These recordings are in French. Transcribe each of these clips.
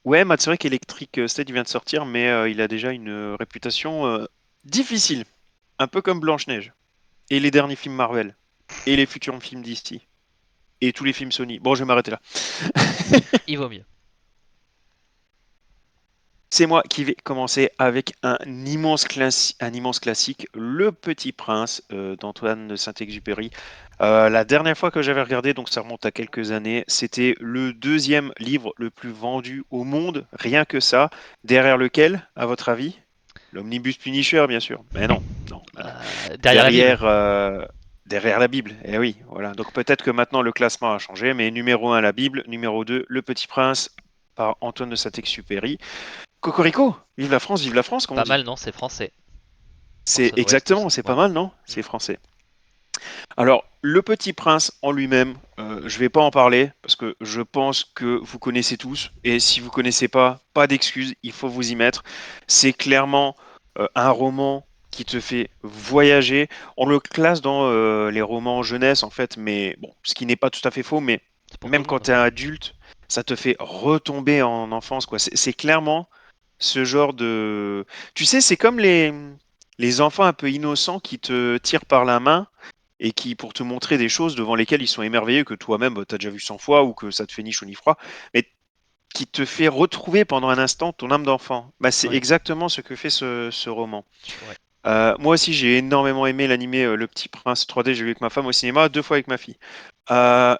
Ouais, Matt, c'est vrai qu'Electric State vient de sortir, mais il a déjà une réputation difficile, un peu comme Blanche-Neige, et les derniers films Marvel, et les futurs films DC, et tous les films Sony. Bon, je vais m'arrêter là. Il vaut mieux. C'est moi qui vais commencer avec un immense classique, Le Petit Prince d'Antoine de Saint-Exupéry. La dernière fois que j'avais regardé, donc ça remonte à quelques années, c'était le deuxième livre le plus vendu au monde, rien que ça. Derrière lequel, à votre avis? L'Omnibus Punisher, bien sûr. Mais non, non. Derrière la Bible. Derrière, derrière la Bible. Eh oui, voilà. Donc peut-être que maintenant le classement a changé, mais numéro un la Bible, numéro 2 Le Petit Prince par Antoine de Saint-Exupéry. Cocorico, vive la France, comme on Pas dit. mal, non, c'est français. C'est Orson Welles, tout exactement, ça. c'est pas Voilà. mal, non? Mm. C'est français. Alors, Le Petit Prince en lui-même, je vais pas en parler parce que je pense que vous connaissez tous. Et si vous connaissez pas, pas d'excuses, il faut vous y mettre. C'est clairement un roman qui te fait voyager. On le classe dans les romans jeunesse en fait, mais bon, ce qui n'est pas tout à fait faux, mais C'est pour tout même le quand monde. tu es adulte, ça te fait retomber en enfance, quoi. C'est clairement ce genre de... Tu sais, c'est comme les enfants un peu innocents qui te tirent par la main et qui, pour te montrer des choses devant lesquelles ils sont émerveillés, que toi-même, tu as déjà vu 100 fois ou que ça te fait ni chaud ni froid, mais qui te fait retrouver pendant un instant ton âme d'enfant. Bah, c'est Ouais. exactement ce que fait ce roman. Ouais. Moi aussi, j'ai énormément aimé l'animé Le Petit Prince 3D. J'ai vu avec ma femme au cinéma, deux fois avec ma fille.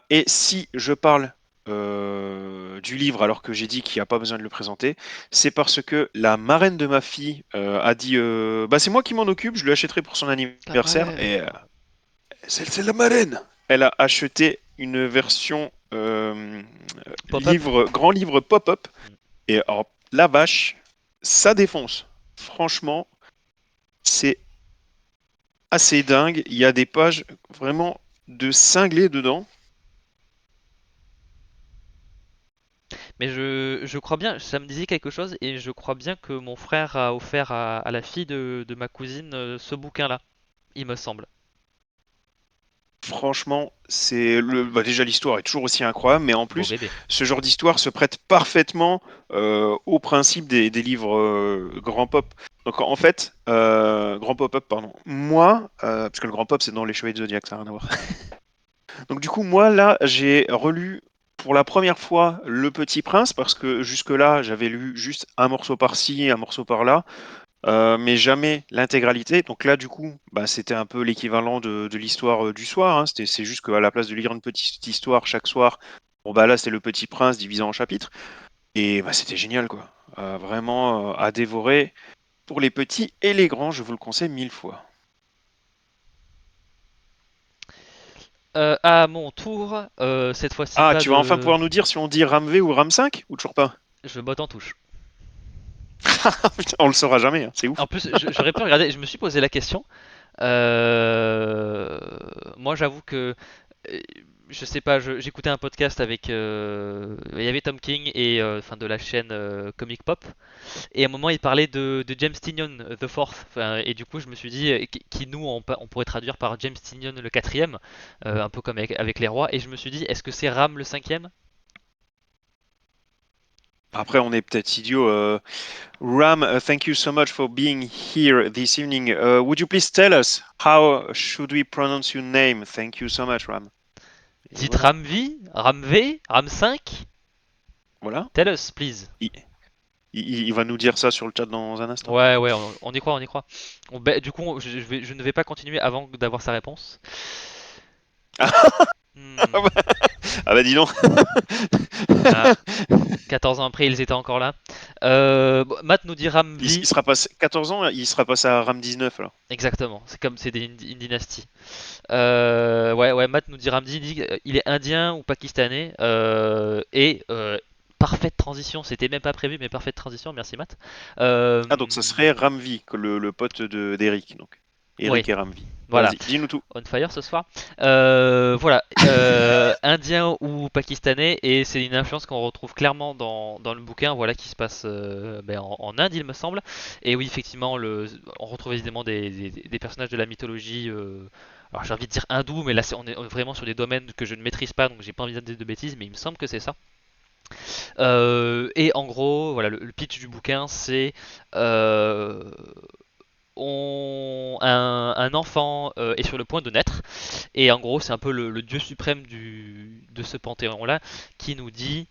Et si je parle du livre alors que j'ai dit qu'il n'y a pas besoin de le présenter, c'est parce que la marraine de ma fille a dit bah, c'est moi qui m'en occupe, je lui achèterai pour son Ah anniversaire. ouais. Et c'est la marraine. Elle a acheté une version Pop-up. grand livre pop-up. Mm. Et alors, la vache, ça défonce. Franchement, c'est assez dingue. Il y a des pages vraiment de cinglés dedans. Mais je crois bien, ça me disait quelque chose, et je crois bien que mon frère a offert à la fille de ma cousine ce bouquin-là, il me semble. Franchement, bah, déjà l'histoire est toujours aussi incroyable, mais en Beau plus, bébé. ce genre d'histoire se prête parfaitement au principe des livres grand pop. Donc en fait, grand pop-up, pardon. Moi, parce que le grand pop, c'est dans les Chevaliers de Zodiac, ça n'a rien à voir. Donc du coup, moi là, j'ai relu pour la première fois Le Petit Prince parce que jusque-là, j'avais lu juste un morceau par-ci, un morceau par-là. Mais jamais l'intégralité. Donc là, du coup, bah, c'était un peu l'équivalent de l'histoire du soir, hein. C'est juste qu'à la place de lire une petite histoire chaque soir, bon bah là, c'était Le Petit Prince divisé en chapitres. Et bah, c'était génial, quoi. Vraiment à dévorer pour les petits et les grands, je vous le conseille mille fois. À mon tour, cette fois-ci Ah, pas tu vas enfin de... pouvoir nous dire si on dit RAM V ou RAM 5 ou toujours pas? Je botte en touche. Putain, on le saura jamais, hein, c'est ouf. En plus, j'aurais pu regarder, je me suis posé la question. Euh, Moi, j'avoue que euh, je sais pas, j'écoutais un podcast avec, il y avait Tom King et enfin de la chaîne Comic Pop, et à un moment il parlait de James Tynion The Fourth, enfin, et du coup je me suis dit qui nous on pourrait traduire par James Tynion le quatrième, un peu comme avec les rois, et je me suis dit est-ce que c'est Ram le cinquième? Après, on est peut-être idiot. Ram, thank you so much for being here this evening. Would you please tell us how should we pronounce your name? Thank you so much, Ram. Et Dites voilà. Ramvi, Ramv, Ram 5. Voilà. Tell us please. Il, il va nous dire ça sur le chat dans un instant. Ouais, ouais, on y croit, on y croit. Du coup, je ne vais pas continuer avant d'avoir sa réponse. Ah Hmm. bah, ah bah dis donc. Ah, 14 ans après, ils étaient encore là. Bon, Matt nous dit Il Ramvi. sera passé 14 ans, il sera passé à Ram 19 alors. Exactement, c'est comme c'est une dynastie. Ouais, ouais, Matt nous dit Ramzi, il dit il est indien ou pakistanais. Parfaite transition, c'était même pas prévu, mais parfaite transition, merci Matt. Euh, Ah donc ça serait Ramvi, le pote d'Eric. Donc oui, Eric et Ramvi. voilà, Vas-y, dis-nous tout. on fire ce soir. Voilà, indien ou pakistanais, et c'est une influence qu'on retrouve clairement dans le bouquin, voilà, qui se passe en Inde, il me semble. Et oui, effectivement, on retrouve évidemment des personnages de la mythologie. Alors j'ai envie de dire hindou, mais là on est vraiment sur des domaines que je ne maîtrise pas, donc j'ai pas envie de dire de bêtises, mais il me semble que c'est ça. Et en gros, voilà, le pitch du bouquin, c'est euh, un enfant est sur le point de naître, et en gros, c'est un peu le dieu suprême de ce panthéon-là qui nous dit,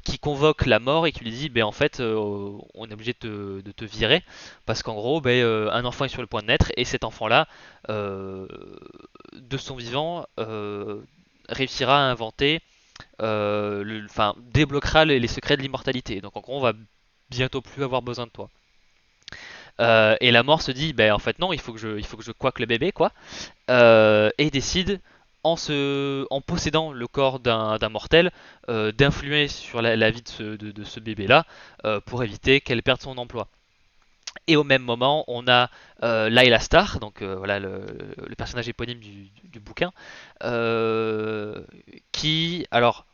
qui convoque la mort et qui lui dit, ben en fait, on est obligé de te virer, parce qu'en gros, ben, un enfant est sur le point de naître, et cet enfant-là, euh, de son vivant, réussira à inventer enfin, débloquera les secrets de l'immortalité. Donc en gros, on va bientôt plus avoir besoin de toi. Et la mort se dit, ben en fait non, il faut que je coaque le bébé, quoi. Et décide, en possédant le corps d'un mortel, d'influer sur la vie de ce bébé-là pour éviter qu'elle perde son emploi. Et au même moment, on a Layla Starr, donc voilà le personnage éponyme du bouquin, euh, qui, alors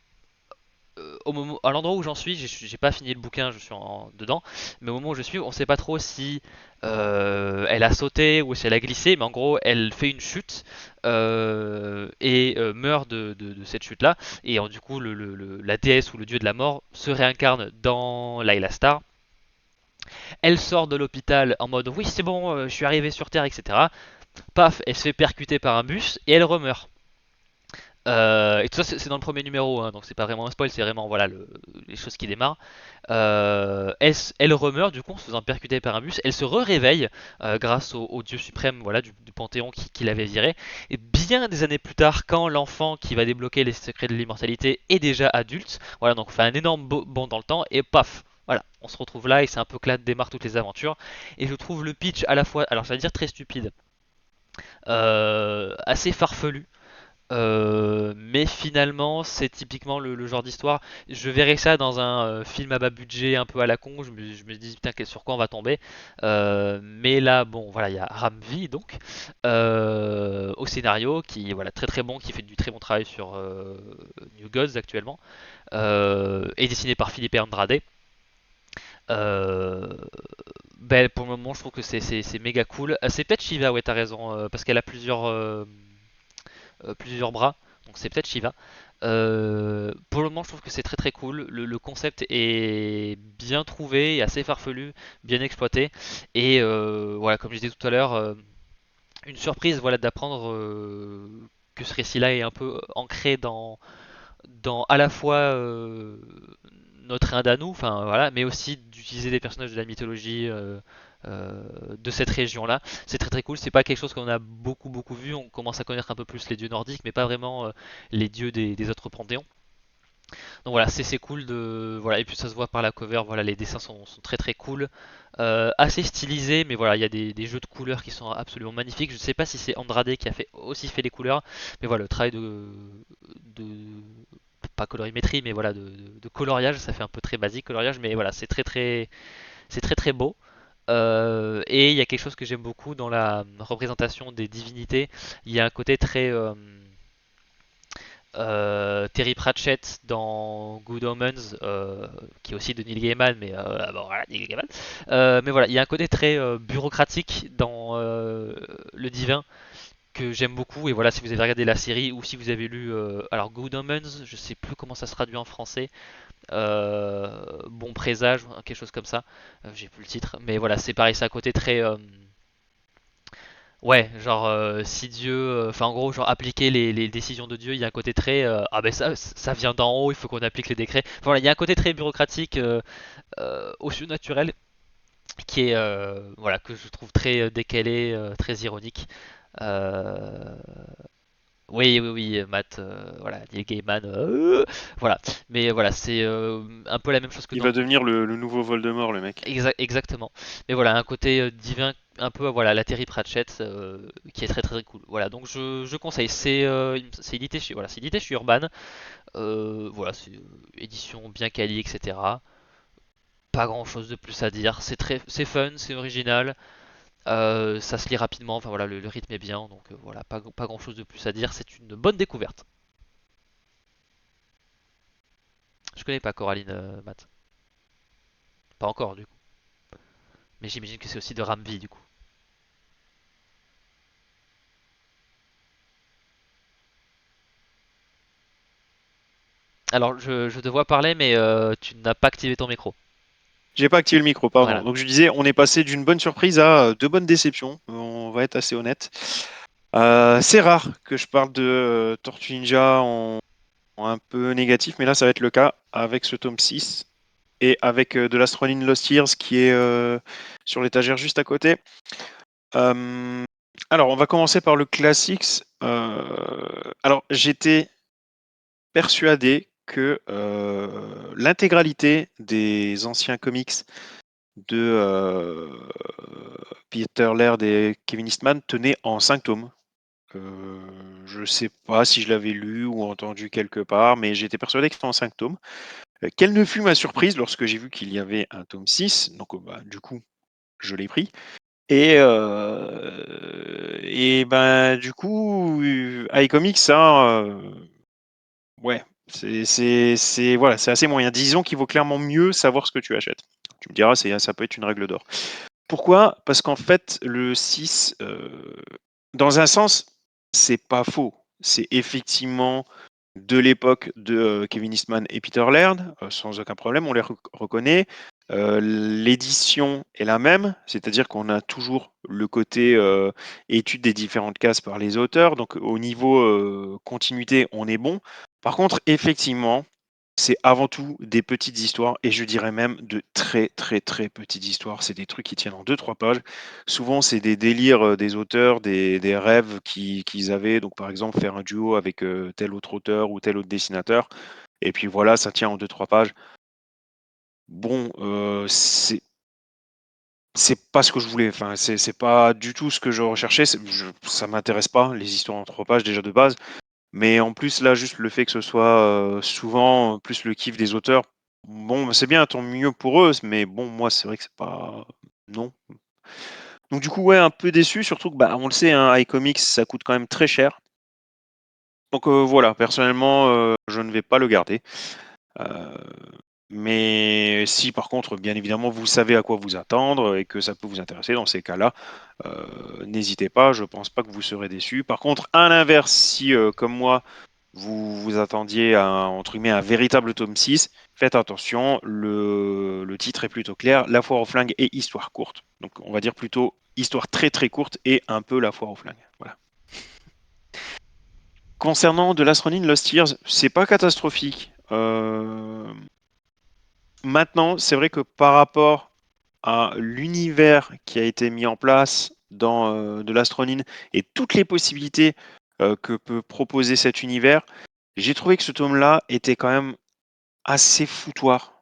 au moment, à l'endroit où j'en suis, j'ai pas fini le bouquin, je suis dedans, mais au moment où je suis, on sait pas trop si elle a sauté ou si elle a glissé, mais en gros, elle fait une chute et meurt de cette chute-là, et du coup, la déesse ou le dieu de la mort se réincarne dans Layla Star. Elle sort de l'hôpital en mode oui, c'est bon, je suis arrivé sur Terre, etc. Paf, elle se fait percuter par un bus et elle remeurt. Et tout ça, c'est dans le premier numéro, hein, donc c'est pas vraiment un spoil, c'est vraiment voilà les choses qui démarrent. Elle remeurt du coup en se faisant percuter par un bus. Elle se réveille grâce au dieu suprême voilà du panthéon qui l'avait viré. Et bien des années plus tard, quand l'enfant qui va débloquer les secrets de l'immortalité est déjà adulte, voilà donc on fait un énorme bond dans le temps et paf. Voilà, on se retrouve là et c'est un peu que là démarrent toutes les aventures. Et je trouve le pitch à la fois, alors je vais dire très stupide, assez farfelu, mais finalement, c'est typiquement le genre d'histoire. Je verrais ça dans un film à bas budget, un peu à la con. Je me dis, putain, sur quoi on va tomber. Mais là, bon, voilà, il y a Ramvi, donc, au scénario, qui voilà, très très bon, qui fait du très bon travail sur New Gods actuellement, et dessiné par Philippe Andrade. Euh, ben, pour le moment, je trouve que c'est méga cool. C'est peut-être Shiva, ouais, t'as raison, parce qu'elle a plusieurs bras, donc c'est peut-être Shiva. Pour le moment, je trouve que c'est très très cool. Le concept est bien trouvé, et assez farfelu, bien exploité. Et voilà, comme je disais tout à l'heure, une surprise voilà, d'apprendre que ce récit-là est un peu ancré dans à la fois notre Inde à nous, enfin voilà, mais aussi d'utiliser des personnages de la mythologie de cette région-là. C'est très très cool. C'est pas quelque chose qu'on a beaucoup vu. On commence à connaître un peu plus les dieux nordiques, mais pas vraiment les dieux des autres panthéons. Donc voilà, c'est cool de voilà. Et puis ça se voit par la cover. Voilà, les dessins sont très très cool, assez stylisés, mais voilà, il y a des jeux de couleurs qui sont absolument magnifiques. Je sais pas si c'est Andrade qui a aussi fait les couleurs, mais voilà, le travail de pas colorimétrie, mais voilà, de coloriage, ça fait un peu très basique coloriage, mais voilà, c'est très très beau. Et il y a quelque chose que j'aime beaucoup dans la représentation des divinités. Il y a un côté très Terry Pratchett dans Good Omens, qui est aussi de Neil Gaiman, mais bon, voilà, Neil Gaiman. Mais voilà, il y a un côté très bureaucratique dans le divin que j'aime beaucoup. Et voilà, si vous avez regardé la série ou si vous avez lu, alors Good Omens, je sais plus comment ça se traduit en français. Bon présage, quelque chose comme ça. J'ai plus le titre, mais voilà, c'est pareil, c'est un côté très ouais, genre si Dieu, enfin en gros, genre appliquer les décisions de Dieu, il y a un côté très ah ben ça vient d'en haut, il faut qu'on applique les décrets. Enfin, voilà, il y a un côté très bureaucratique au surnaturel qui est voilà que je trouve très décalé, très ironique. Euh, oui, Matt, voilà, Neil Gaiman, voilà. Mais voilà, c'est un peu la même chose que Il dans va devenir le nouveau Voldemort, le mec. Exactement. Mais voilà, un côté divin, un peu voilà, la Terry Pratchett, qui est très très cool. Voilà, donc je conseille. C'est édité chez voilà, c'est édité chez Urban. Voilà, c'est édition bien quali, etc. Pas grand chose de plus à dire. C'est fun, c'est original. Ça se lit rapidement. Enfin voilà, le rythme est bien. Donc voilà, pas grand chose de plus à dire. C'est une bonne découverte. Je connais pas Coraline Matt. Pas encore du coup. Mais j'imagine que c'est aussi de Ramvi du coup. Alors, je te vois parler, mais tu n'as pas activé ton micro. J'ai pas activé le micro, pardon. Voilà. Donc je disais, on est passé d'une bonne surprise à deux bonnes déceptions. On va être assez honnête. C'est rare que je parle de Tortue Ninja en un peu négatif, mais là ça va être le cas avec ce tome 6 et avec de l'Astroline Lost Years qui est sur l'étagère juste à côté. Euh, alors on va commencer par le Classics. Alors j'étais persuadé que l'intégralité des anciens comics de Peter Laird et Kevin Eastman tenait en 5 tomes. Je sais pas si je l'avais lu ou entendu quelque part, mais j'étais persuadé que c'était en 5 tomes. Quelle ne fut ma surprise lorsque j'ai vu qu'il y avait un tome 6, donc bah, du coup, je l'ai pris. Et ben du coup, iComics, ça, ouais, voilà, c'est assez moyen. Disons qu'il vaut clairement mieux savoir ce que tu achètes. Tu me diras, ça peut être une règle d'or. Pourquoi? Parce qu'en fait, le 6, dans un sens, c'est pas faux. C'est effectivement de l'époque de Kevin Eastman et Peter Laird, sans aucun problème, on les reconnaît. L'édition est la même, c'est-à-dire qu'on a toujours le côté étude des différentes cases par les auteurs, donc au niveau continuité, on est bon. Par contre, effectivement, c'est avant tout des petites histoires, et je dirais même de très très très petites histoires. C'est des trucs qui tiennent en deux trois pages. Souvent, c'est des délires des auteurs, des rêves qu'ils avaient. Donc, par exemple, faire un duo avec tel autre auteur ou tel autre dessinateur. Et puis voilà, ça tient en deux trois pages. Bon, c'est pas ce que je voulais. Enfin, c'est pas du tout ce que je recherchais. Ça m'intéresse pas, les histoires en trois pages déjà de base. Mais en plus, là, juste le fait que ce soit souvent plus le kiff des auteurs, bon, c'est bien, tant mieux pour eux, mais bon, moi, c'est vrai que c'est pas. Non. Donc, du coup, ouais, un peu déçu, surtout que, bah, on le sait, hein, iComics, ça coûte quand même très cher. Donc, voilà, personnellement, je ne vais pas le garder. Euh, mais si, par contre, bien évidemment, vous savez à quoi vous attendre et que ça peut vous intéresser, dans ces cas-là, n'hésitez pas, je pense pas que vous serez déçus. Par contre, à l'inverse, si, comme moi, vous vous attendiez à entre guillemets, un véritable tome 6, faites attention, le titre est plutôt clair, La foire aux flingues et Histoire courte. Donc on va dire plutôt histoire très très courte et un peu La foire aux flingues. Voilà. Concernant de l'Astronine Lost Years, c'est pas catastrophique. Maintenant, c'est vrai que par rapport à l'univers qui a été mis en place dans de l'Astronine et toutes les possibilités que peut proposer cet univers, j'ai trouvé que ce tome-là était quand même assez foutoir,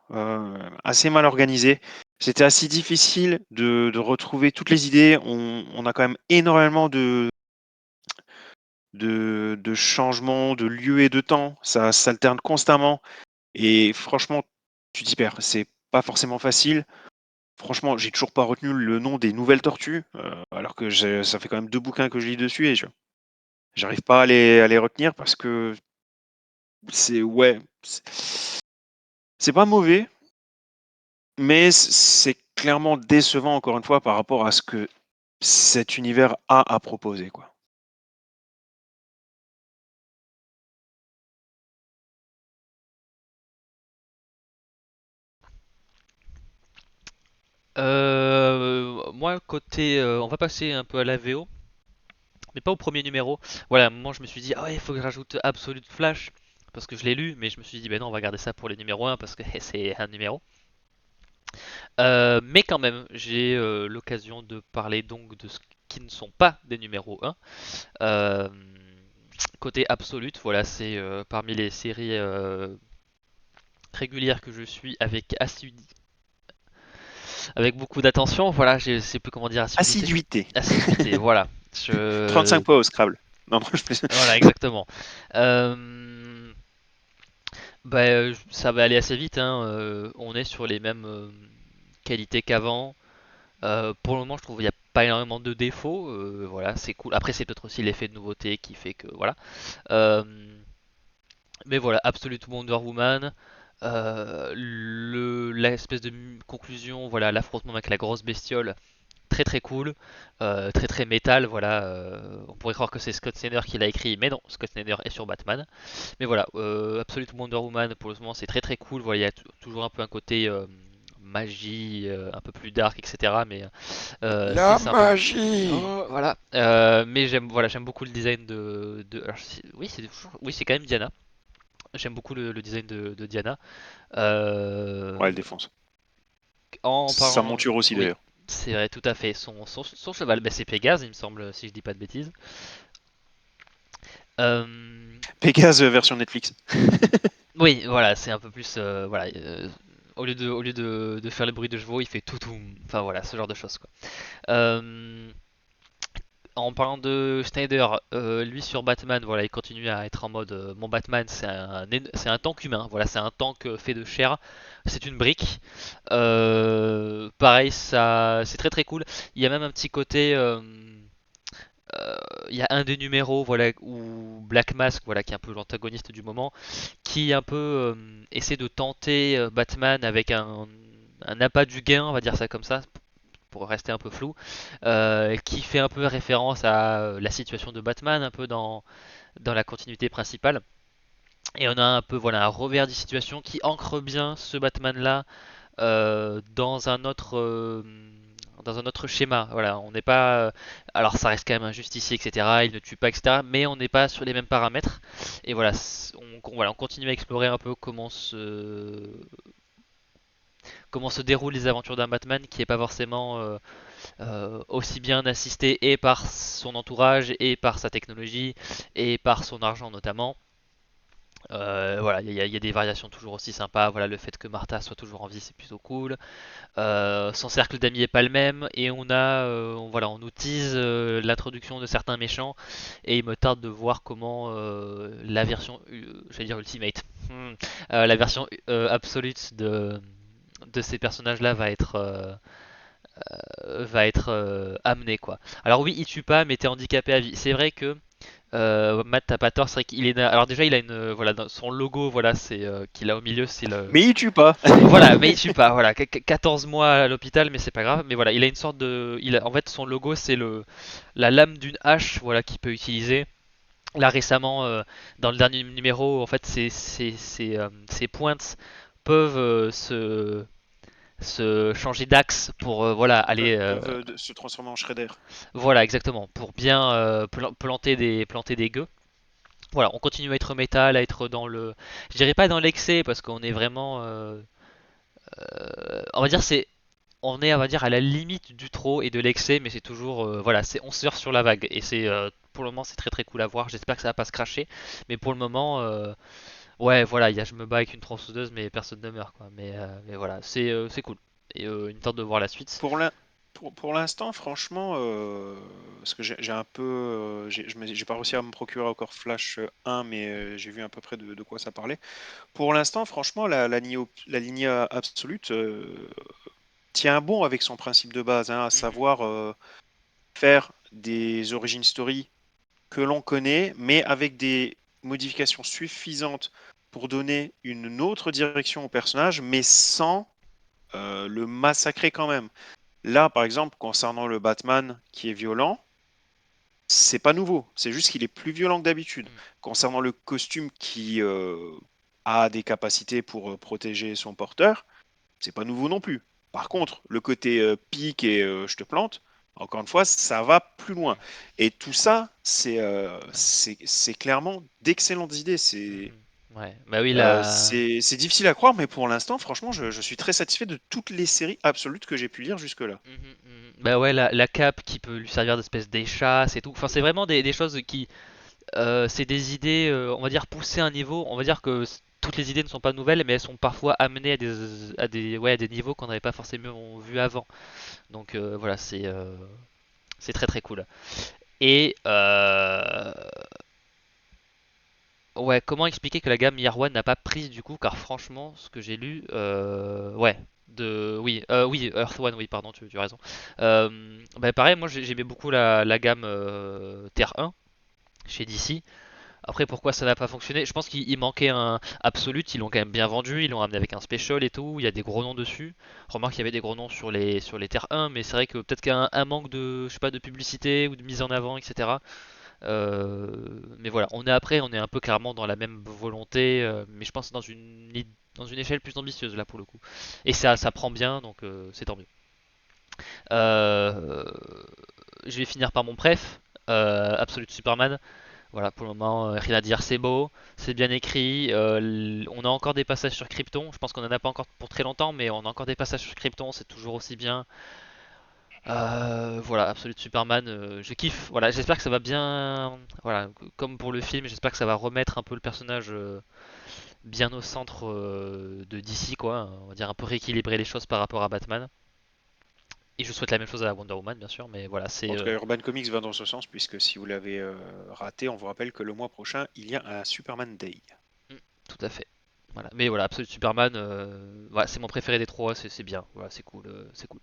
assez mal organisé. C'était assez difficile de retrouver toutes les idées. On a quand même énormément de changements de lieu et de temps. Ça s'alterne constamment. Et franchement, tu t'y perds. C'est pas forcément facile. Franchement, j'ai toujours pas retenu le nom des nouvelles tortues, alors que ça fait quand même deux bouquins que je lis dessus et j'arrive pas à les retenir parce que c'est ouais, c'est pas mauvais, mais c'est clairement décevant encore une fois par rapport à ce que cet univers a à proposer, quoi. Moi, côté, on va passer un peu à la VO, mais pas au premier numéro. Voilà, à un moment, je me suis dit, ah ouais, il faut que je rajoute Absolute Flash, parce que je l'ai lu, mais je me suis dit, ben non, on va garder ça pour le numéro un parce que c'est un numéro. Mais quand même, j'ai l'occasion de parler donc de ce qui ne sont pas des numéros un. Euh, Côté Absolute, voilà, c'est parmi les séries régulières que je suis avec beaucoup d'attention. Voilà, je sais plus comment dire assiduité. Assiduité. Assiduité, voilà. 35 points au Scrabble. Non, non, Voilà, exactement. Euh, Ça va aller assez vite, hein. On est sur les mêmes qualités qu'avant. Pour le moment, je trouve qu'il n'y a pas énormément de défauts. Voilà, c'est cool. Après, c'est peut-être aussi l'effet de nouveauté qui fait que voilà. Euh, mais voilà, Absolute Wonder Woman. L'espèce de conclusion, voilà, l'affrontement avec la grosse bestiole, très très cool, très très métal, voilà. On pourrait croire que c'est Scott Snyder qui l'a écrit, mais non, Scott Snyder est sur Batman. Mais voilà, Absolute Wonder Woman pour le moment c'est très très cool. Voilà, il y a toujours un peu un côté magie, un peu plus dark, etc. Mais c'est La sympa. magie! Oh, voilà. Mais j'aime beaucoup le design alors, oui, oui, c'est quand même Diana. J'aime beaucoup le design de Diana. Ouais, Euh, elle défonce. En Sa parlant, monture aussi oui, d'ailleurs. c'est vrai, tout à fait. Son cheval, bah, c'est Pégase, il me semble, si je dis pas de bêtises. Euh, Pégase version Netflix. oui, voilà, c'est un peu plus, voilà. Au lieu de faire le bruit de chevaux, il fait tout tout. Enfin voilà, ce genre de choses quoi. Euh, En parlant de Snyder, lui sur Batman, voilà, il continue à être en mode mon Batman, c'est un tank humain, voilà, c'est un tank fait de chair, c'est une brique. Pareil, ça, c'est très très cool. Il y a même un petit côté, il y a un des numéros, voilà, où Black Mask, voilà, qui est un peu l'antagoniste du moment, qui un peu essaie de tenter Batman avec un appât du gain, on va dire ça comme ça, pour rester un peu flou, qui fait un peu référence à la situation de Batman, un peu dans la continuité principale. Et on a un peu voilà un revers de situation qui ancre bien ce Batman-là dans un autre schéma. Voilà, on n'est pas. Alors ça reste quand même un justicier, etc. Il ne tue pas, etc. Mais on n'est pas sur les mêmes paramètres. Et voilà, voilà, on continue à explorer un peu comment se déroulent les aventures d'un Batman qui n'est pas forcément aussi bien assisté et par son entourage et par sa technologie et par son argent notamment. Voilà, il y a des variations toujours aussi sympas. Voilà, le fait que Martha soit toujours en vie, c'est plutôt cool. Son cercle d'amis est pas le même et voilà, on nous tease l'introduction de certains méchants et il me tarde de voir comment la version, j'allais dire ultimate, la version absolute de ces personnages-là va être amenée quoi. Alors oui, il tue pas, mais t'es handicapé à vie. C'est vrai que Matt t'as pas tort, c'est vrai qu'il est. Alors déjà, il a voilà, son logo, voilà, c'est qu'il a au milieu, c'est le. Mais il tue pas. Voilà, mais il tue pas. Voilà, 14 mois à l'hôpital, mais c'est pas grave. Mais voilà, il a une sorte de. En fait, son logo, c'est la lame d'une hache, voilà, qu'il peut utiliser. Là récemment, dans le dernier numéro, en fait, ces pointes peuvent se changer d'axe pour voilà aller Peuvent se transformer en Shredder. voilà exactement pour bien planter des gueux. Voilà, on continue à être métal, à être dans le, je dirais pas dans l'excès parce qu'on est vraiment, on va dire on va dire à la limite du trop et de l'excès, mais c'est toujours voilà, on surfe sur la vague et c'est pour le moment c'est très très cool à voir. J'espère que ça va pas se cracher, mais pour le moment ouais voilà, je me bats avec une tronçonneuse mais personne ne meurt quoi. Mais voilà, c'est cool et une tente de voir la suite. Pour l'in- pour l'instant, franchement, parce que j'ai un peu, j'ai pas réussi à me procurer encore Flash 1, mais j'ai vu à peu près de quoi ça parlait. Pour l'instant, franchement, la ligne absolue tient bon avec son principe de base, hein, à Mhm, savoir faire des origin story que l'on connaît, mais avec des modifications suffisantes pour donner une autre direction au personnage, mais sans le massacrer quand même. Là, par exemple, concernant le Batman qui est violent, c'est pas nouveau, c'est juste qu'il est plus violent que d'habitude. mhm, Concernant le costume qui a des capacités pour protéger son porteur, c'est pas nouveau non plus. Par contre, le côté pique et je te plante, encore une fois, ça va plus loin. mhm, Et tout ça, c'est clairement d'excellentes idées. mhm. Ouais, bah oui la. C'est difficile à croire, mais pour l'instant, franchement, je suis très satisfait de toutes les séries absolues que j'ai pu lire jusque-là. Mhm, mhm. Bah ouais, la cape qui peut lui servir d'espèce d'échasse et tout. Enfin, c'est vraiment des choses qui. C'est des idées, on va dire, poussées à un niveau. On va dire que toutes les idées ne sont pas nouvelles, mais elles sont parfois amenées ouais, à des niveaux qu'on n'avait pas forcément vu avant. Donc voilà, c'est très très cool. Et ouais, comment expliquer que la gamme Year One n'a pas prise du coup? Car franchement, ce que j'ai lu, ouais, oui, Earth One, oui, pardon, tu as raison. Bah pareil, moi j'aimais beaucoup la gamme Terre 1 chez DC. Après, pourquoi ça n'a pas fonctionné? Je pense qu'il manquait un Absolute, ils l'ont quand même bien vendu, ils l'ont ramené avec un special et tout, il y a des gros noms dessus. Remarque qu'il y avait des gros noms sur les Terre 1, mais c'est vrai que peut-être qu'il y a un manque de, je sais pas, de publicité ou de mise en avant, etc. Mais voilà, on est un peu carrément dans la même volonté, mais je pense dans une échelle plus ambitieuse là pour le coup. Et ça prend bien, donc c'est tant mieux. Euh, je vais finir par mon préf, Absolute Superman. Voilà, pour le moment, rien à dire, c'est beau, c'est bien écrit. On a encore des passages sur Krypton. Je pense qu'on en a pas encore pour très longtemps, mais on a encore des passages sur Krypton, c'est toujours aussi bien. Voilà, Absolute Superman, je kiffe. Voilà, j'espère que ça va bien. Voilà, comme pour le film, j'espère que ça va remettre un peu le personnage bien au centre de DC, quoi. On va dire un peu rééquilibrer les choses par rapport à Batman. Et je souhaite la même chose à Wonder Woman, bien sûr, mais voilà, En tout cas, Urban Comics va dans ce sens, puisque si vous l'avez raté, on vous rappelle que le mois prochain, il y a un Superman Day. mm, tout à fait. Voilà. Mais voilà, Absolute Superman, voilà, c'est mon préféré des trois, c'est bien, voilà, c'est cool, c'est cool.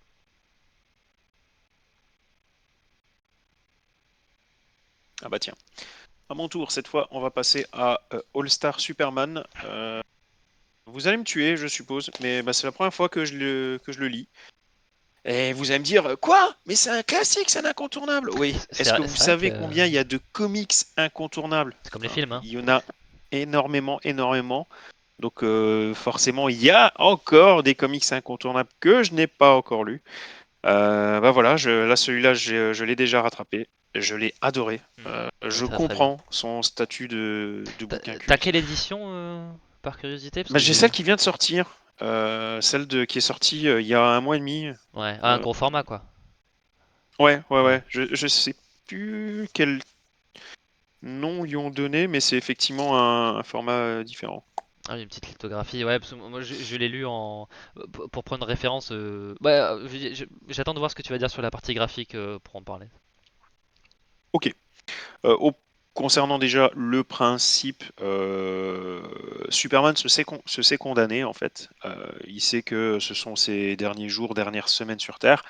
Ah bah tiens. À mon tour, cette fois, on va passer à All Star Superman. Vous allez me tuer, je suppose, mais bah, c'est la première fois que je le lis. Et vous allez me dire, quoi? Mais c'est un classique, c'est un incontournable. Oui. Est-ce que vous C'est vrai savez que combien il y a de comics incontournables? c'est comme les Enfin, films, hein. il y en a énormément, énormément. Donc forcément, il y a encore des comics incontournables que je n'ai pas encore lus. Bah voilà, là celui-là, je l'ai déjà rattrapé. Je l'ai adoré. Ouais, Je très très bien. comprends son statut de bouquin T'as culte. quelle édition, par curiosité? Parce Bah, que j'ai celle qui vient de sortir. Qui est sortie il y a un mois et demi. Ouais, un Euh, gros format, quoi. ouais, ouais, Ouais. ouais. Je sais plus quel nom ils ont donné, mais c'est effectivement un format différent. Ah oui, une petite lithographie, ouais, parce que moi je l'ai lu en. Pour prendre référence. Ouais, j'attends de voir ce que tu vas dire sur la partie graphique pour en parler. Ok. Au- Concernant déjà le principe, Superman se sait condamné en fait. Il sait que ce sont ses derniers jours, dernières semaines sur Terre.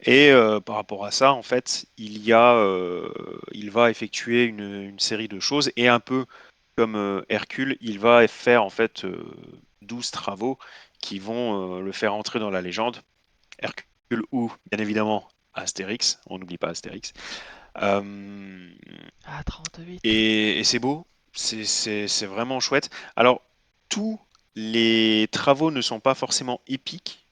Et par rapport à ça, en fait, il va effectuer une série de choses et un peu comme Hercule, il va faire en fait 12 travaux qui vont le faire entrer dans la légende. Hercule ou bien évidemment Astérix, on n'oublie pas Astérix. Euh, Ah, 38. et c'est beau, c'est vraiment chouette. Alors, tous les travaux ne sont pas forcément épiques.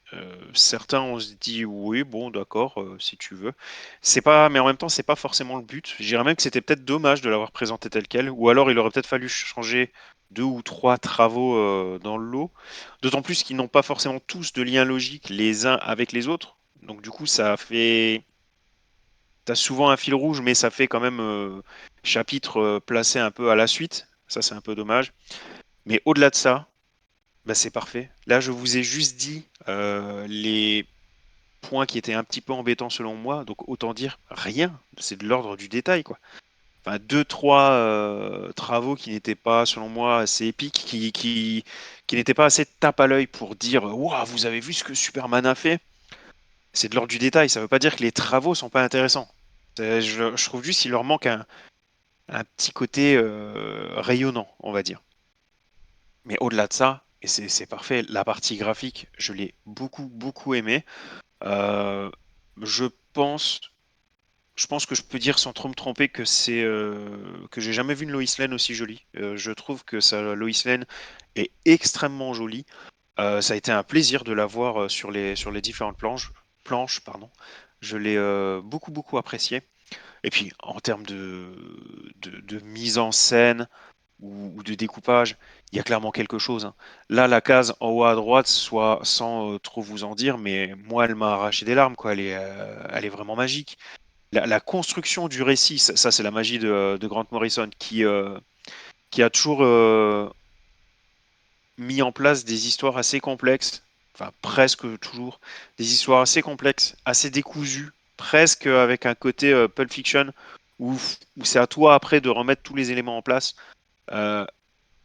Certains, on se dit oui, bon, d'accord, si tu veux. C'est pas, mais en même temps, c'est pas forcément le but. Je dirais même que c'était peut-être dommage de l'avoir présenté tel quel, ou alors il aurait peut-être fallu changer deux ou trois travaux dans le lot. D'autant plus qu'ils n'ont pas forcément tous de lien logique les uns avec les autres. Donc du coup, ça fait T'as souvent un fil rouge, mais ça fait quand même chapitre placé un peu à la suite. Ça, c'est un peu dommage. Mais au-delà de ça, bah, c'est parfait. Là, je vous ai juste dit les points qui étaient un petit peu embêtants selon moi. Donc, autant dire rien. C'est de l'ordre du détail, quoi. Enfin, deux, trois travaux qui n'étaient pas, selon moi, assez épiques, qui n'étaient pas assez tape à l'œil pour dire waouh, vous avez vu ce que Superman a fait? C'est de l'ordre du détail. Ça ne veut pas dire que les travaux sont pas intéressants. Je trouve juste qu'il leur manque un petit côté rayonnant, on va dire. Mais au-delà de ça, et c'est parfait, la partie graphique, je l'ai beaucoup, beaucoup aimé. Euh, je pense, je pense que je peux dire sans trop me tromper que que j'ai jamais vu une Lois Lane aussi jolie. Je trouve que sa Lois Lane est extrêmement jolie. Ça a été un plaisir de la voir sur les différentes planches, pardon. Je l'ai beaucoup, beaucoup apprécié. Et puis, en termes de mise en scène ou de découpage, il y a clairement quelque chose, hein. Là, la case en haut à droite, soit sans trop vous en dire, mais moi, elle m'a arraché des larmes, quoi. Elle est vraiment magique. La construction du récit, ça, c'est la magie de Grant Morrison, qui a toujours mis en place des histoires assez complexes, enfin presque toujours, des histoires assez complexes, assez décousues, presque avec un côté Pulp Fiction, où, où c'est à toi après de remettre tous les éléments en place. Euh,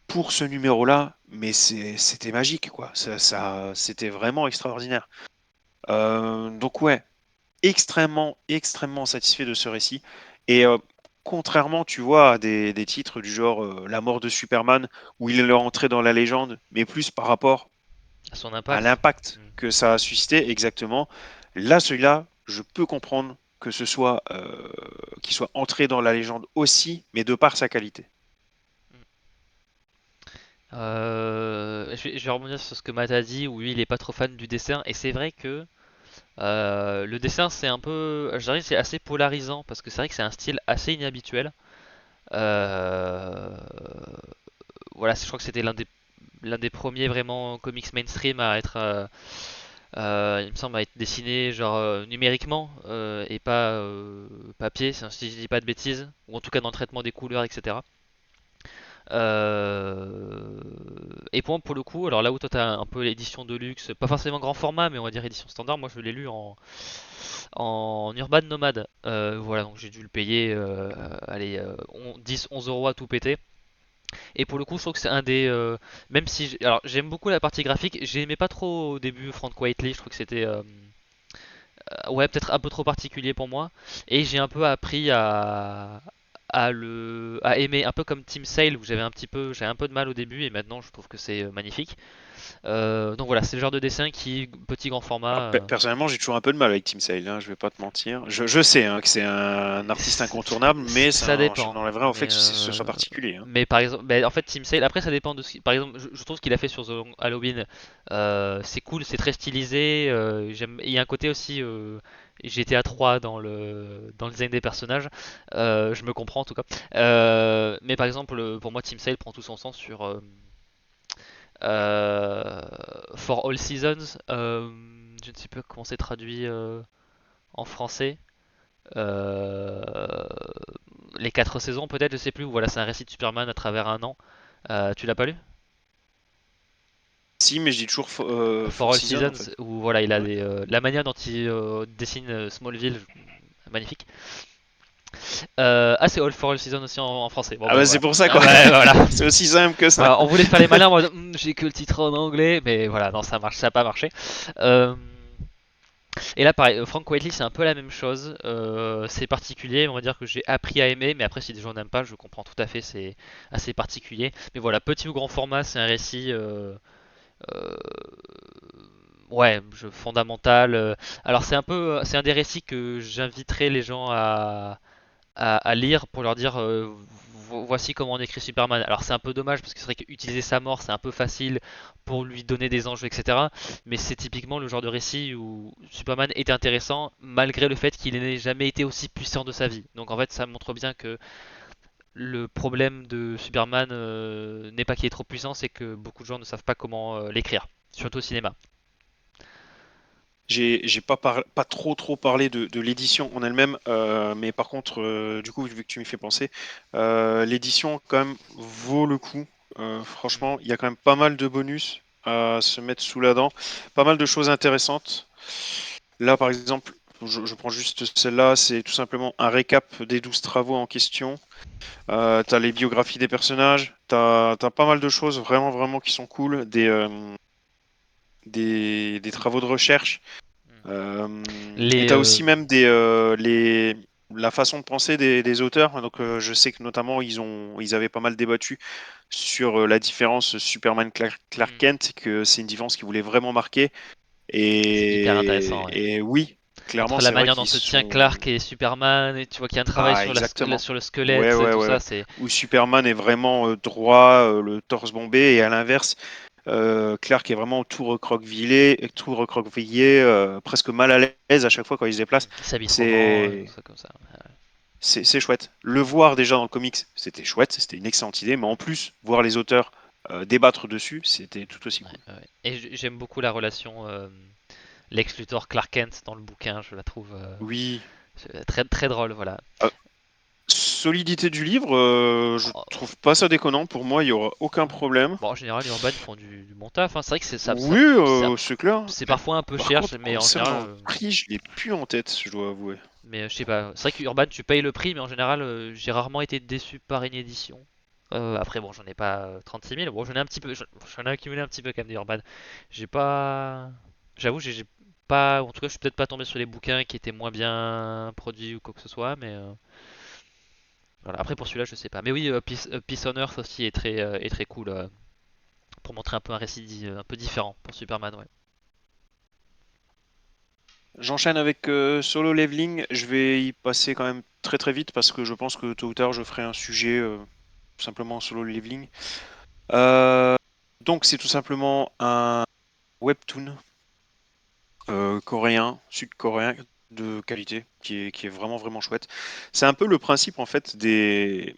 pour ce numéro-là, mais c'était magique, quoi. C'était vraiment extraordinaire. Donc ouais, extrêmement, extrêmement satisfait de ce récit. Et Contrairement, tu vois, à des titres du genre La mort de Superman, où il est entré dans la légende, mais plus par rapport À son à impact. l'impact Mm. que ça a suscité exactement. Là, celui-là, je peux comprendre que ce soit qu'il soit entré dans la légende aussi, mais de par sa qualité. Je vais rebondir sur ce que Matt a dit, où lui il est pas trop fan du dessin, et c'est vrai que le dessin c'est un peu, je dirais que c'est assez polarisant, parce que c'est vrai que c'est un style assez inhabituel. Euh, voilà, je crois que c'était l'un des premiers vraiment comics mainstream à être, il me semble, à être dessiné genre numériquement et pas papier, si je dis pas de bêtises, ou en tout cas dans le traitement des couleurs, etc. Euh, Et pour le coup, alors là où toi t'as un peu l'édition de luxe, pas forcément grand format, mais on va dire édition standard, moi je l'ai lu en Urban Nomade. Voilà, donc j'ai dû le payer, allez, 10-11 euros à tout péter. Et pour le coup, je trouve que c'est un des. Même si. Alors, j'aime beaucoup la partie graphique, j'aimais pas trop au début Frank Whiteley, je trouve que c'était. Ouais, peut-être un peu trop particulier pour moi. Et j'ai un peu appris à aimer, un peu comme Team Sale, où j'avais un peu de mal au début, et maintenant je trouve que c'est magnifique. Donc voilà, c'est le genre de dessin qui, petit grand Ah, format. personnellement, j'ai toujours un peu de mal avec Tim Sale, hein, je vais pas te mentir. Je sais hein, que c'est un artiste incontournable, mais Ça je dépend. n'enlève rien au fait que ce soit particulier, hein. Mais par exemple, en fait, Team Sale, après ça dépend de ce par exemple, je trouve ce qu'il a fait sur The Long Halloween, c'est cool, c'est très stylisé. Il y a un côté aussi GTA 3 dans le design des personnages. Je me comprends en tout cas. Mais par exemple, pour moi, Team Sale prend tout son sens sur euh, For All Seasons. Je ne sais pas comment c'est traduit en français. Euh, les 4 saisons peut-être, je sais plus. Voilà, c'est un récit de Superman à travers un an. Tu l'as pas lu? Si, mais je dis toujours For Four All Seasons en Seasons, fait. où voilà, il a Ouais. la manière dont il dessine Smallville, magnifique. Ah, c'est All For All Seasons aussi en français. Bon Ah bah bah c'est voilà. pour ça Ah, quoi. bah, voilà. C'est aussi simple que ça. Voilà, on voulait faire les malins en mode j'ai que le titre en anglais, mais voilà, non, ça a pas marché. Euh, et là, pareil, Frank Whiteley, c'est un peu la même chose. C'est particulier, on va dire que j'ai appris à aimer, mais après, si des gens n'aiment pas, je comprends tout à fait, c'est assez particulier. Mais voilà, petit ou grand format, c'est un récit. Euh, ouais, fondamental. Alors c'est un des récits que j'inviterais les gens à lire pour leur dire voici comment on écrit Superman. Alors c'est un peu dommage parce que c'est vrai qu'utiliser sa mort c'est un peu facile pour lui donner des enjeux, etc. Mais c'est typiquement le genre de récit où Superman est intéressant malgré le fait qu'il n'ait jamais été aussi puissant de sa vie. Donc en fait ça montre bien que le problème de Superman n'est pas qu'il est trop puissant, c'est que beaucoup de gens ne savent pas comment l'écrire, surtout au cinéma. J'ai pas trop parlé de l'édition en elle-même, mais par contre, du coup, vu que tu m'y fais penser, l'édition quand même vaut le coup. Mm. Franchement, il y a quand même pas mal de bonus à se mettre sous la dent, pas mal de choses intéressantes. Là, par exemple, je prends juste celle-là, c'est tout simplement un récap des 12 travaux en question. T'as les biographies des personnages, t'as pas mal de choses vraiment qui sont cool, des travaux de recherche. Mm. Et Les, tu as aussi même la façon de penser des auteurs. Donc, je sais que notamment, ils avaient pas mal débattu sur la différence Superman-Clark mm, Kent, que c'est une différence qu'ils voulaient vraiment marquer. c'est hyper intéressant, ouais. Et oui, clairement, Entre la c'est vrai manière dont qu'ils se tient sont. Clark et Superman, et tu vois qu'il y a un travail Ah, sur, exactement. sur le Ouais, squelette, ouais, tout ouais, ça, ouais. c'est. Où Superman est vraiment droit, le torse bombé, et à l'inverse, Clark est vraiment tout recroquevillé, presque mal à l'aise à chaque fois quand il se déplace. Il s'habille trop grand, tout C'est ça comme ça. c'est chouette. Le voir déjà dans le comics, c'était chouette, c'était une excellente idée, mais en plus, voir les auteurs débattre dessus, c'était tout aussi Ouais, cool. ouais, ouais. Et j'aime beaucoup la relation Lex Luthor Clark Kent dans le bouquin, je la trouve Oui. très très drôle, voilà. Euh, Solidité du livre, je Oh, trouve pas ça déconnant. Pour moi, il y aura aucun ouais. problème. Bon, en général, Urban ils font du bon taf, hein. C'est vrai que Oui, c'est clair. c'est parfois un peu Par cher, contre, mais en général. concernant le prix, je l'ai plus en tête, je dois avouer. Mais je sais pas, c'est vrai qu'Urban tu payes le prix, mais en général j'ai rarement été déçu par une édition. Après bon, j'en ai pas 36 000, bon j'en ai un petit peu, j'en ai accumulé un petit peu quand même d'Urban. J'ai pas, j'avoue j'ai pas, en tout cas je suis peut-être pas tombé sur les bouquins qui étaient moins bien produits ou quoi que ce soit, mais Voilà. Après pour celui-là, je sais pas. Mais oui, Peace on Earth aussi est très cool pour montrer un peu un récit un peu différent pour Superman, ouais. J'enchaîne avec Solo Leveling. Je vais y passer quand même très très vite parce que je pense que tôt ou tard je ferai un sujet simplement Solo Leveling. Euh, donc c'est tout simplement un webtoon coréen, sud-coréen de qualité qui est vraiment vraiment chouette. C'est un peu le principe en fait des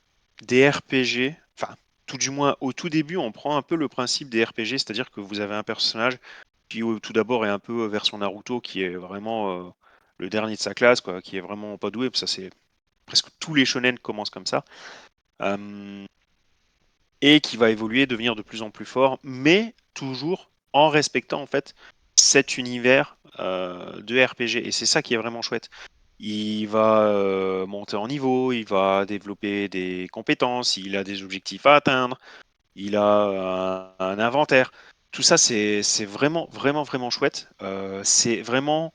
RPG. Enfin, tout du moins au tout début, on prend un peu le principe des RPG, c'est-à-dire que vous avez un personnage qui tout d'abord est un peu version Naruto, qui est vraiment le dernier de sa classe, quoi, qui est vraiment pas doué. Ça c'est presque tous les shonen commencent comme ça. Euh, et qui va évoluer, devenir de plus en plus fort, mais toujours en respectant en fait cet univers de RPG. Et c'est ça qui est vraiment chouette. Il va monter en niveau, il va développer des compétences, il a des objectifs à atteindre, il a un inventaire. Tout ça, c'est vraiment, vraiment, vraiment chouette. C'est vraiment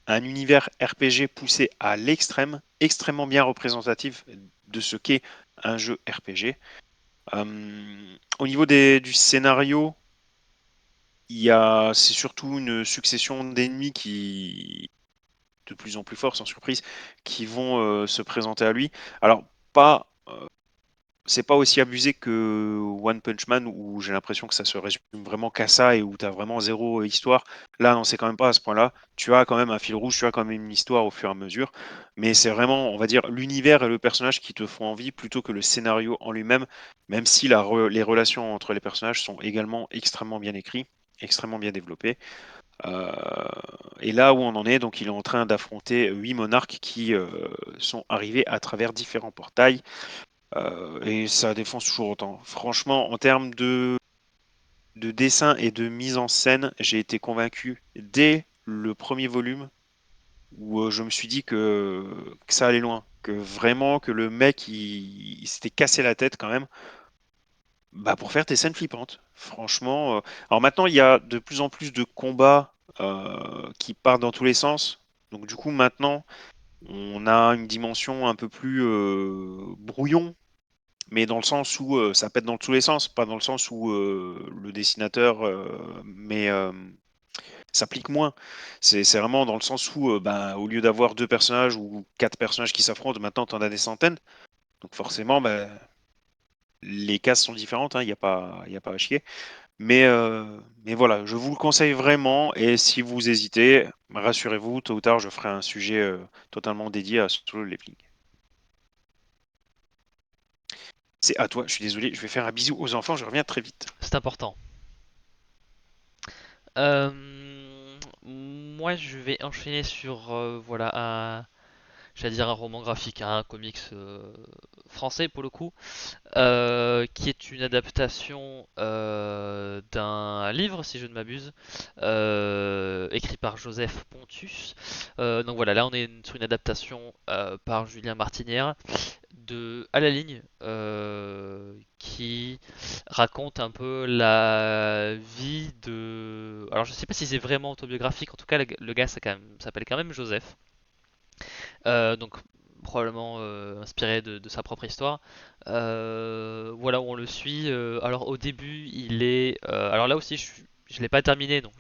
un univers RPG poussé à l'extrême, extrêmement bien représentatif de ce qu'est un jeu RPG. Au niveau du scénario, c'est surtout une succession d'ennemis qui, de plus en plus forts, sans surprise, qui vont se présenter à lui. Alors, c'est pas aussi abusé que One Punch Man où j'ai l'impression que ça se résume vraiment qu'à ça et où tu as vraiment zéro histoire. Là, non, c'est quand même pas à ce point-là. Tu as quand même un fil rouge, tu as quand même une histoire au fur et à mesure. Mais c'est vraiment, on va dire, l'univers et le personnage qui te font envie plutôt que le scénario en lui-même, même si les relations entre les personnages sont également extrêmement bien écrits, extrêmement bien développés. Euh, et là où on en est, donc il est en train d'affronter 8 monarques qui sont arrivés à travers différents portails et ça défonce toujours autant. Franchement, en termes de dessin et de mise en scène, j'ai été convaincu dès le premier volume où je me suis dit que ça allait loin. Que vraiment, que le mec, il s'était cassé la tête quand même bah, pour faire des scènes flippantes. Franchement. Alors maintenant, il y a de plus en plus de combats qui partent dans tous les sens. Donc du coup, maintenant, on a une dimension un peu plus brouillon mais dans le sens où ça pète dans tous les sens, pas dans le sens où le dessinateur s'applique moins. C'est vraiment dans le sens où, ben, au lieu d'avoir 2 personnages ou 4 personnages qui s'affrontent, maintenant tu en as des centaines. Donc forcément, ben, les cases sont différentes, il n'y a y a pas à chier. Mais voilà, je vous le conseille vraiment. Et si vous hésitez, rassurez-vous, tôt ou tard, je ferai un sujet totalement dédié à Solo Leveling. C'est à toi, je suis désolé, je vais faire un bisou aux enfants, je reviens très vite. C'est important. Moi, je vais enchaîner sur voilà j'allais dire un roman graphique, hein, un comics français pour le coup, qui est une adaptation d'un livre, si je ne m'abuse, écrit par Joseph Pontus. Donc voilà, là on est sur une adaptation par Julien Martinière de À la ligne, qui raconte un peu la vie de. Alors je sais pas si c'est vraiment autobiographique, en tout cas le gars s'appelle quand même Joseph. Donc probablement inspiré de sa propre histoire. Voilà où on le suit. Alors au début, il est. Alors là aussi, je l'ai pas terminé, donc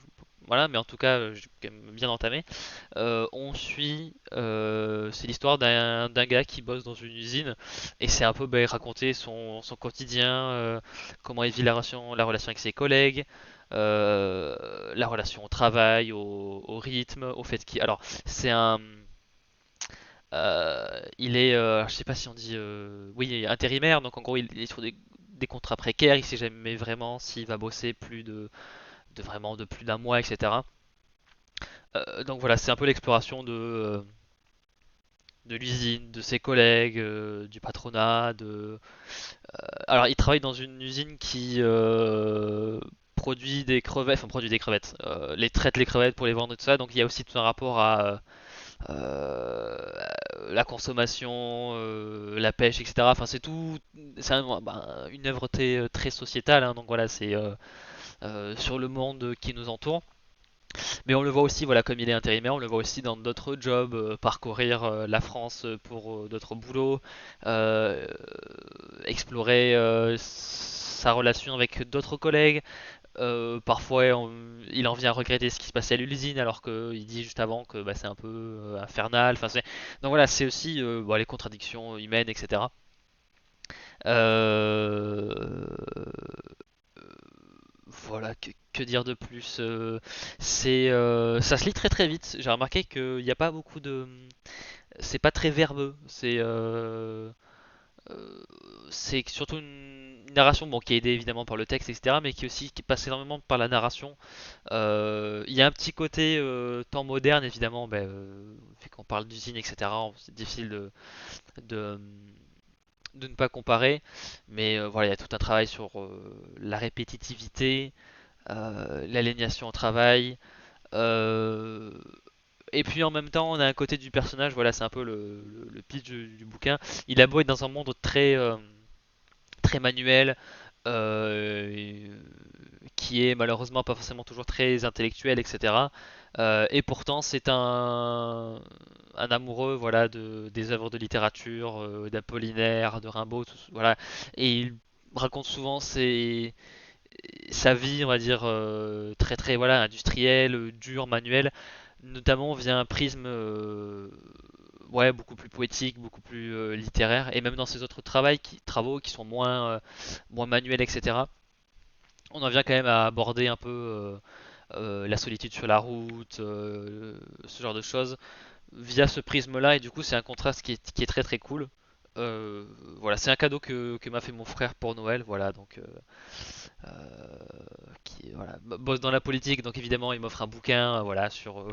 voilà, mais en tout cas, j'ai quand même bien entamé. On suit. C'est l'histoire d'un gars qui bosse dans une usine et c'est un peu raconter son quotidien, comment il vit la relation avec ses collègues. La relation au travail, au rythme, au fait qu'il. Alors, c'est un, il est, je sais pas si on dit, oui, intérimaire. Donc en gros, il est sur des contrats précaires. Il sait jamais vraiment s'il va bosser de vraiment de plus d'un mois, etc. Donc voilà, c'est un peu l'exploration de l'usine, de ses collègues, du patronat. Alors, il travaille dans une usine qui produit des crevettes, enfin produit des crevettes, les traite les crevettes pour les vendre et tout ça. Donc il y a aussi tout un rapport à euh, la consommation, la pêche, etc. Enfin, c'est tout, c'est une œuvre très sociétale, hein, donc voilà, c'est sur le monde qui nous entoure. Mais on le voit aussi, voilà, comme il est intérimaire, on le voit aussi dans d'autres jobs, parcourir la France pour d'autres boulots, euh, explorer sa relation avec d'autres collègues. Parfois, il en vient à regretter ce qui se passait à l'usine, alors qu'il dit juste avant que bah, c'est un peu infernal. Enfin, donc voilà, c'est aussi bon, les contradictions humaines, etc. Euh, Voilà, que dire de plus ça se lit très très vite. J'ai remarqué qu'il n'y a pas beaucoup de, c'est pas très verbeux. Euh, c'est surtout une narration, bon, qui est aidée évidemment par le texte, etc., mais qui passe énormément par la narration. Il y a un petit côté temps moderne, évidemment, ben, vu qu'on parle d'usine, etc. C'est difficile de, de ne pas comparer, mais voilà, il y a tout un travail sur la répétitivité, l'aliénation au travail. euh, et puis en même temps, on a un côté du personnage, voilà, c'est un peu le pitch du bouquin. Il a beau être dans un monde très manuel, euh, qui est malheureusement pas forcément toujours très intellectuel, etc. Et pourtant, c'est un amoureux, voilà, des œuvres de littérature, d'Apollinaire, de Rimbaud, voilà. Et il raconte souvent sa vie, on va dire, très très voilà, industrielle, dure, manuelle, notamment via un prisme ouais, beaucoup plus poétique, beaucoup plus littéraire, et même dans ses autres travaux qui sont moins manuels, etc. On en vient quand même à aborder un peu la solitude sur la route, ce genre de choses, via ce prisme-là, et du coup c'est un contraste qui est très très cool. Euh, voilà, c'est un cadeau que m'a fait mon frère pour Noël, voilà, donc qui voilà, bosse dans la politique, donc évidemment il m'offre un bouquin, voilà, sur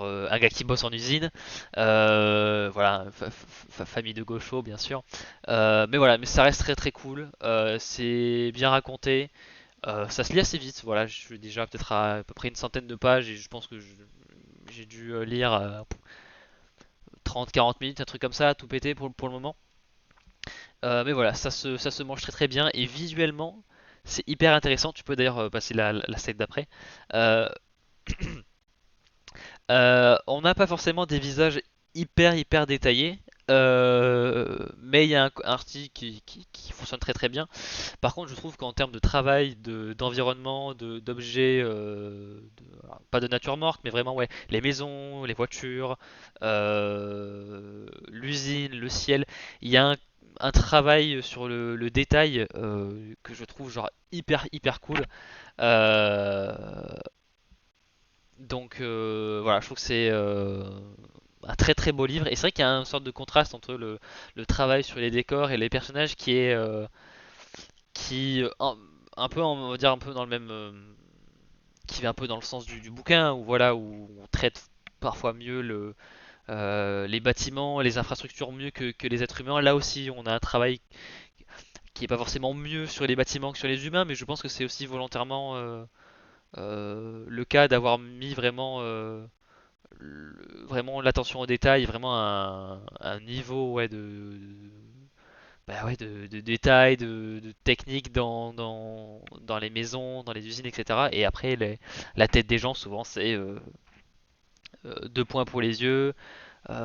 un gars qui bosse en usine, voilà, famille de gauchos bien sûr, mais voilà, mais ça reste très très cool, c'est bien raconté, ça se lit assez vite, voilà, je suis déjà peut-être à peu près une centaine de pages et je pense que j'ai dû lire 30-40 minutes, un truc comme ça, à tout péter pour le moment. Mais voilà, ça se mange très très bien et visuellement, c'est hyper intéressant. Tu peux d'ailleurs passer la slide d'après. Euh, on n'a pas forcément des visages hyper détaillés, mais il y a un style qui fonctionne très très bien. Par contre, je trouve qu'en termes de travail, d'environnement, d'objets, alors, pas de nature morte, mais vraiment ouais, les maisons, les voitures, l'usine, le ciel, il y a un travail sur le détail que je trouve genre hyper cool. Euh, donc voilà, je trouve que c'est un très très beau livre. Et c'est vrai qu'il y a une sorte de contraste entre le travail sur les décors et les personnages qui un peu, on va dire un peu dans le même, qui va un peu dans le sens du bouquin, où voilà, où on traite parfois mieux les bâtiments, les infrastructures mieux que les êtres humains. Là aussi, on a un travail qui est pas forcément mieux sur les bâtiments que sur les humains, mais je pense que c'est aussi volontairement le cas d'avoir mis vraiment l'attention aux détails, vraiment un niveau ouais, bah ouais, de détails, de technique dans les maisons, dans les usines, etc. Et après, la tête des gens, souvent, c'est deux points pour les yeux, ouais,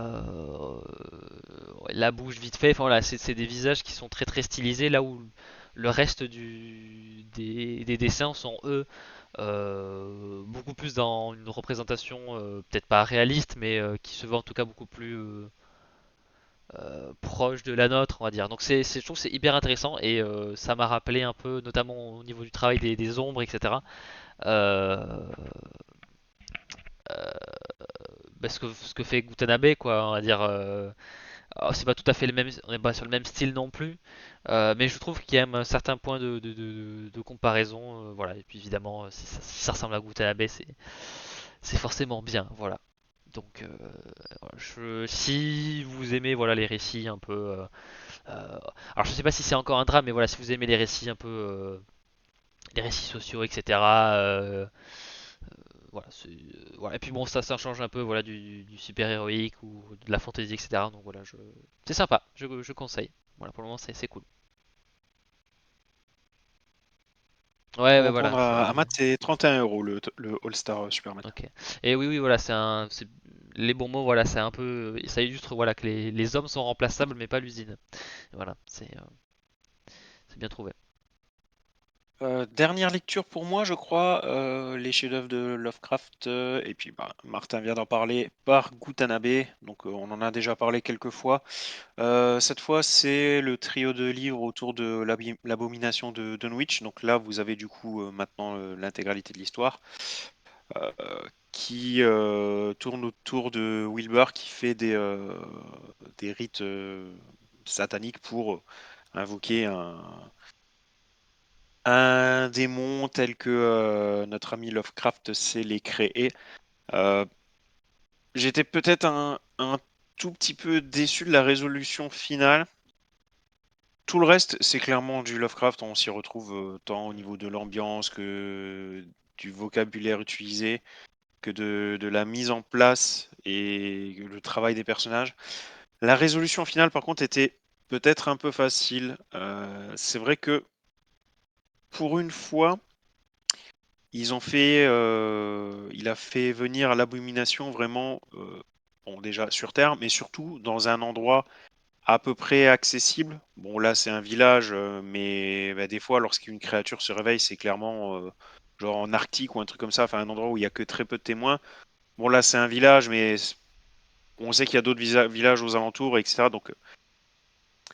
la bouche vite fait. Enfin voilà, c'est des visages qui sont très très stylisés, là où le reste des dessins sont eux beaucoup plus dans une représentation peut-être pas réaliste, mais qui se veut en tout cas beaucoup plus proche de la nôtre, on va dire. Donc je trouve que c'est hyper intéressant et ça m'a rappelé un peu, notamment au niveau du travail des ombres, etc. Euh, euh, ce que fait Gutanabe, quoi, on va dire. Alors, c'est pas tout à fait le même, on n'est pas sur le même style non plus, mais je trouve qu'il y a un certain point de comparaison, voilà. Et puis évidemment, si ça ressemble à Gutanabe, c'est forcément bien, voilà. Donc, voilà, si vous aimez voilà les récits un peu, alors je sais pas si c'est encore un drame, mais voilà, si vous aimez les récits un peu, les récits sociaux, etc. Voilà, voilà. Et puis bon, ça change un peu, voilà, du super héroïque ou de la fantasy, etc. Donc voilà, c'est sympa, je conseille. Voilà, pour le moment, c'est cool. Ouais, Pour ouais, répondre voilà, à c'est. Matt, c'est 31 € le All-Star Superman. Ok. Et oui, oui, voilà, les bons mots, voilà, c'est un peu, ça illustre, voilà, que les hommes sont remplaçables, mais pas l'usine. Voilà, c'est bien trouvé. Dernière lecture pour moi, je crois, les chefs-d'œuvre de Lovecraft, et puis bah, Martin vient d'en parler, par Gutanabe, donc on en a déjà parlé quelques fois. Cette fois, c'est le trio de livres autour de l'abomination de Dunwich, donc là, vous avez du coup maintenant l'intégralité de l'histoire, euh, qui tourne autour de Wilbur qui fait des rites sataniques pour invoquer un démon tel que notre ami Lovecraft sait les créer. Euh, J'étais peut-être un tout petit peu déçu de la résolution finale. Tout le reste, c'est clairement du Lovecraft. On s'y retrouve tant au niveau de l'ambiance que du vocabulaire utilisé, que de la mise en place et le travail des personnages. La résolution finale, par contre, était peut-être un peu facile. C'est vrai que pour une fois, il a fait venir l'abomination vraiment, bon déjà sur Terre, mais surtout dans un endroit à peu près accessible. Bon là c'est un village, mais bah, des fois lorsqu'une créature se réveille, c'est clairement genre en Arctique ou un truc comme ça, enfin un endroit où il y a que très peu de témoins. Bon là c'est un village, mais on sait qu'il y a d'autres villages aux alentours, etc. Donc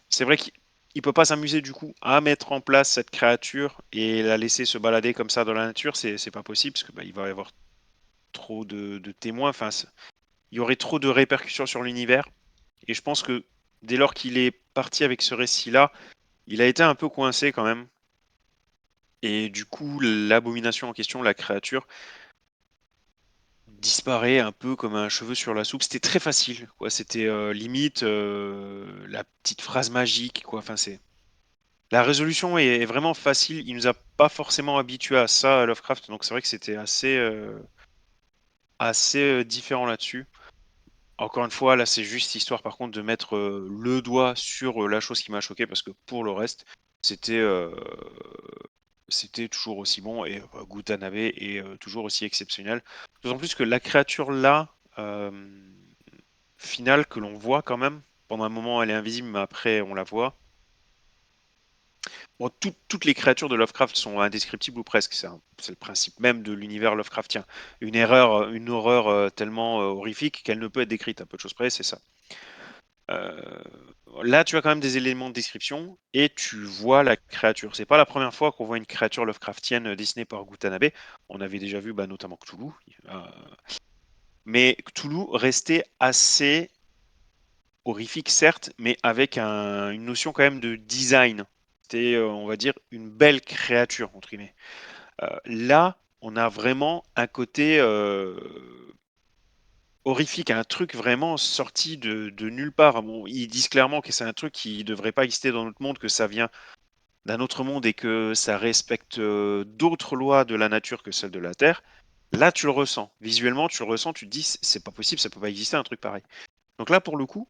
c'est vrai qu'il ne peut pas s'amuser du coup à mettre en place cette créature et la laisser se balader comme ça dans la nature, c'est pas possible parce que bah, il va y avoir trop de témoins, enfin, il y aurait trop de répercussions sur l'univers. Et je pense que dès lors qu'il est parti avec ce récit-là, il a été un peu coincé quand même. Et du coup, l'abomination en question, la créature, disparaît un peu comme un cheveu sur la soupe. C'était très facile, quoi. C'était limite la petite phrase magique, quoi. Enfin, c'est la résolution est vraiment facile. Il nous a pas forcément habitués à ça à Lovecraft, donc c'est vrai que c'était assez différent là-dessus. Encore une fois, là, c'est juste histoire, par contre, de mettre le doigt sur la chose qui m'a choqué, parce que pour le reste, c'était c'était toujours aussi bon, et Gutanabe est toujours aussi exceptionnel. D'autant plus que la créature là, finale, que l'on voit quand même, pendant un moment, elle est invisible, mais après, on la voit. Bon, toutes les créatures de Lovecraft sont indescriptibles ou presque. C'est le principe même de l'univers Lovecraftien. Une horreur tellement horrifique qu'elle ne peut être décrite. À peu de choses près, c'est ça. Euh, Là, tu as quand même des éléments de description et tu vois la créature. C'est pas la première fois qu'on voit une créature Lovecraftienne dessinée par Gutanabe. On avait déjà vu notamment Cthulhu. Euh, mais Cthulhu restait assez horrifique, certes, mais avec une notion quand même de design. C'était, on va dire, une belle créature, entre guillemets. Là, on a vraiment un côté horrifique, un truc vraiment sorti de nulle part. Bon, ils disent clairement que c'est un truc qui devrait pas exister dans notre monde, que ça vient d'un autre monde et que ça respecte d'autres lois de la nature que celles de la Terre. Là, tu le ressens. Visuellement, tu le ressens, tu te dis, c'est pas possible, ça peut pas exister un truc pareil. Donc là, pour le coup,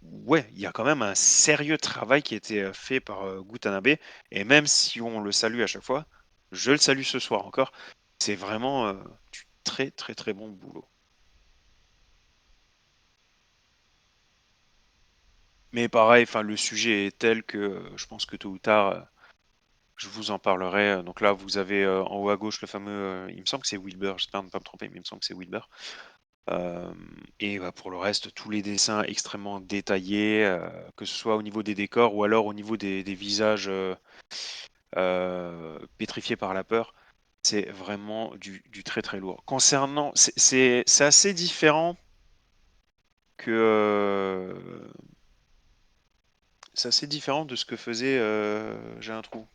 ouais, il y a quand même un sérieux travail qui a été fait par Gutanabe. Et même si on le salue à chaque fois, je le salue ce soir encore. C'est vraiment du très très très bon boulot. Mais pareil, enfin, le sujet est tel que je pense que tôt ou tard, je vous en parlerai. Donc là, vous avez en haut à gauche le fameux, il me semble que c'est Wilbur, j'espère ne pas me tromper, mais il me semble que c'est Wilbur. Et bah, pour le reste, tous les dessins extrêmement détaillés, que ce soit au niveau des décors ou alors au niveau des visages pétrifiés par la peur. C'est vraiment du très très lourd. Concernant, c'est assez différent que c'est assez différent de ce que faisait. J'ai un trou.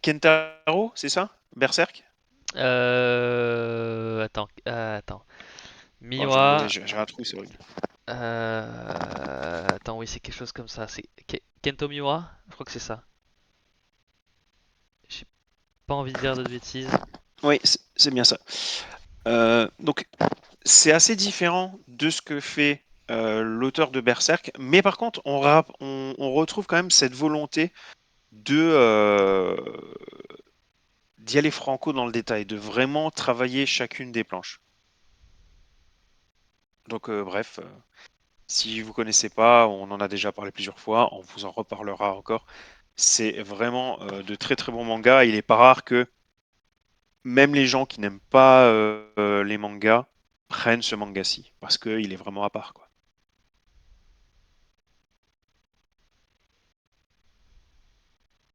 Kentaro, c'est ça? Berserk? Attends. Oh, Miura. j'ai un trou, c'est horrible. Attends, oui, c'est quelque chose comme ça. C'est Kento Miura? Je crois que c'est ça. J'ai pas envie de dire de bêtises. Oui, c'est bien ça. Donc, c'est assez différent de ce que fait l'auteur de Berserk, mais par contre, on retrouve quand même cette volonté de d'y aller franco dans le détail, de vraiment travailler chacune des planches. Donc bref, si vous connaissez pas, on en a déjà parlé plusieurs fois, on vous en reparlera encore. C'est vraiment de très très bons mangas. Il est pas rare que même les gens qui n'aiment pas les mangas prennent ce manga-ci parce qu'il est vraiment à part, quoi.